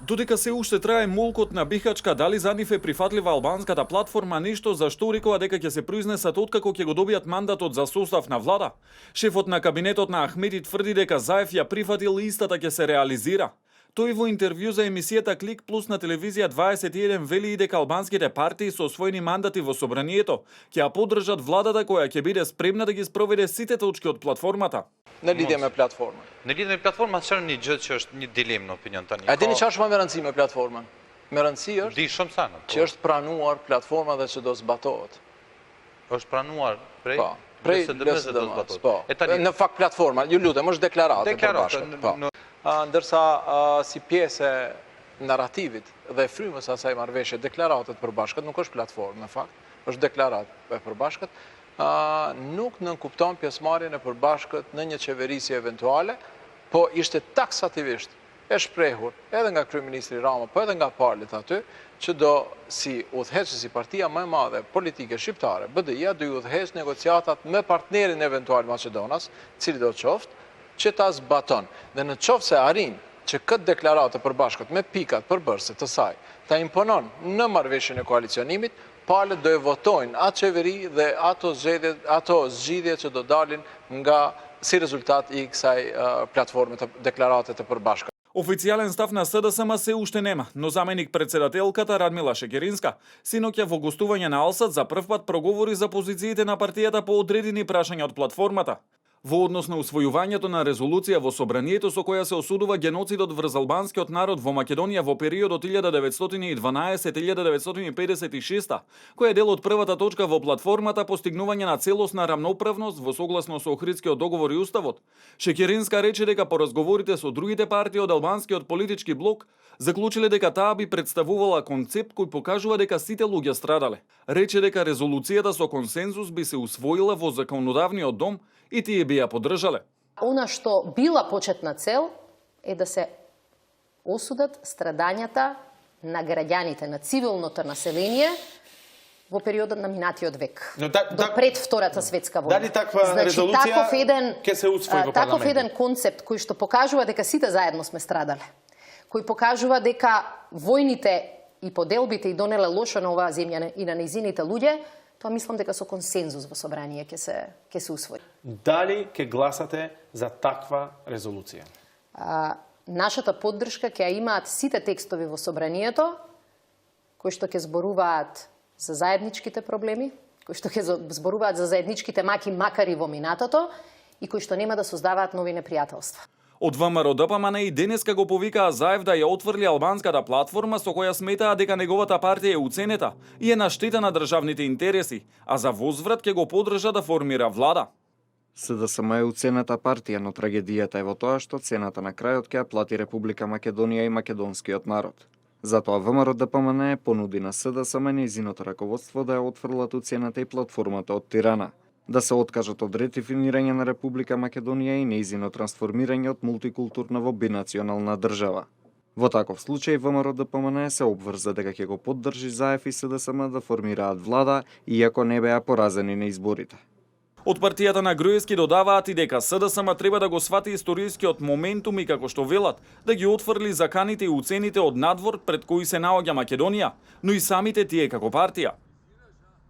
Додека се уште трае молкот на Бихачка дали за нив е прифатлива албанската платформа, нешто за што рекоа дека ќе се произнесат откако ќе го добијат мандатот за состав на влада. Шефот на кабинетот на Ахмеди тврди дека Заев ја прифатил и истата ќе се реализира. Тој во интервју за емисијата Клик Плюс на телевизија 21 вели и дека албанските партии со освоени мандати во собранието ќе ја поддржат владата која ќе биде спремна да ги спроведе сите точки од платформата. Në lidhje me platformën. Në lidhje me platformën, çfarë një gjë që është një dilemë në opinion tani? A dini çfarë është më me rëndësi me platformën? Me rëndësi është Di shumë sa në. që është pranuar platforma dhe që do zbatohet. Është pranuar prej Po, prej LSDM-s do të zbatohet. po. Në fakt platforma, ju lutem, është deklaratë e përbashkët. Po. Ndërsa si pjesë e narrativit dhe frymës asaj marrëveshje deklaratë e përbashkët nuk është platformë në fakt, është deklaratë e përbashkët. Nuk nënkupton pjesëmarrjen e përbashkët në një qeverisje eventuale, po ishte taksativisht e shprehur edhe nga kryeministri Rama, po edhe nga palët aty, që do si udhëheqës si partia më e madhe politike shqiptare, BDI-a do i udhëheqë negociatat me partnerin eventual Maqedonas, cili do qoftë, që ta zbaton. Dhe në qoftë se arrin që këtë deklaratë e përbashkët me pikat përbërëse të saj, ta imponon në marrëveshjen e koalicionimit, palët do e votojnë atë qeveri dhe ato zgjidhje që do dalin nga si rezultat i kësaj platforme të deklarate të përbashkët. Официјален став на СДСМ се уште нема, но заменик председателката Радмила Шекеринска синоќа во гостување на Алсат за првпат проговори за позициите на партијата по одредени прашања од платформата. Во однос на усвојувањето на резолуција во собранието со која се осудува геноцидот врз албанскиот народ во Македонија во периодот 1912-1956, која е дел од првата точка во платформата постигнување на целосна рамноправност во согласно со Охридскиот договор и уставот, Шекеринска рече дека по разговорите со другите партии од албанскиот политички блок заклучиле дека таа би представувала концепт кој покажува дека сите луѓе страдале. Рече дека резолуцијата со консензус би се усвоила во законодавниот дом и тие би ја поддржале. Она што била почетна цел е да се осудат страдањата на граѓаните, на цивилното население во периодот на минатиот век, до пред Втората светска војна. Дали таква резолуција ќе се усвои во парламентот? Таков еден концепт кој што покажува дека сите заедно сме страдале, кој покажува дека војните и поделбите и донеле лошо на оваа земја и на нејзините луѓе, тоа мислам дека со консензус во собрание ќе се усвои. Дали ќе гласате за таква резолуција? Нашата поддршка ќе ја имаат сите текстови во собранието кои што ќе зборуваат за заедничките проблеми, кои што ќе зборуваат за заедничките маки макари во минатото и кои што нема да создаваат нови непријателства. Од ВМРО ДПМН и денеска го повикаа Заев да ја отфрли албанската платформа со која сметаа дека неговата партија е уценета и е на штета на државните интереси, а за возврат ќе го поддржа да формира влада. СДСМ е уценета партија, но трагедијата е во тоа што цената на крајот ќе ја плати Република Македонија и македонскиот народ. Затоа ВМРО ДПМН понуди на СДСМ нејзиното раководство да ја отфрлат уцената и платформата од Тирана, да се откажат од редефинирање на Република Македонија и нејзино трансформирање од мултикултурна во бинационална држава. Во таков случај ВМРО ДПМН се обврза дека ќе го поддржи Заев и СДСМ да формираат влада, иако не беа поразени на изборите. Од партијата на Груевски додаваат и дека СДСМ треба да го свати историскиот моментум и како што велат, да ги отфрли заканите и уцените од надвор пред кои се наоѓа Македонија, но и самите тие како партија.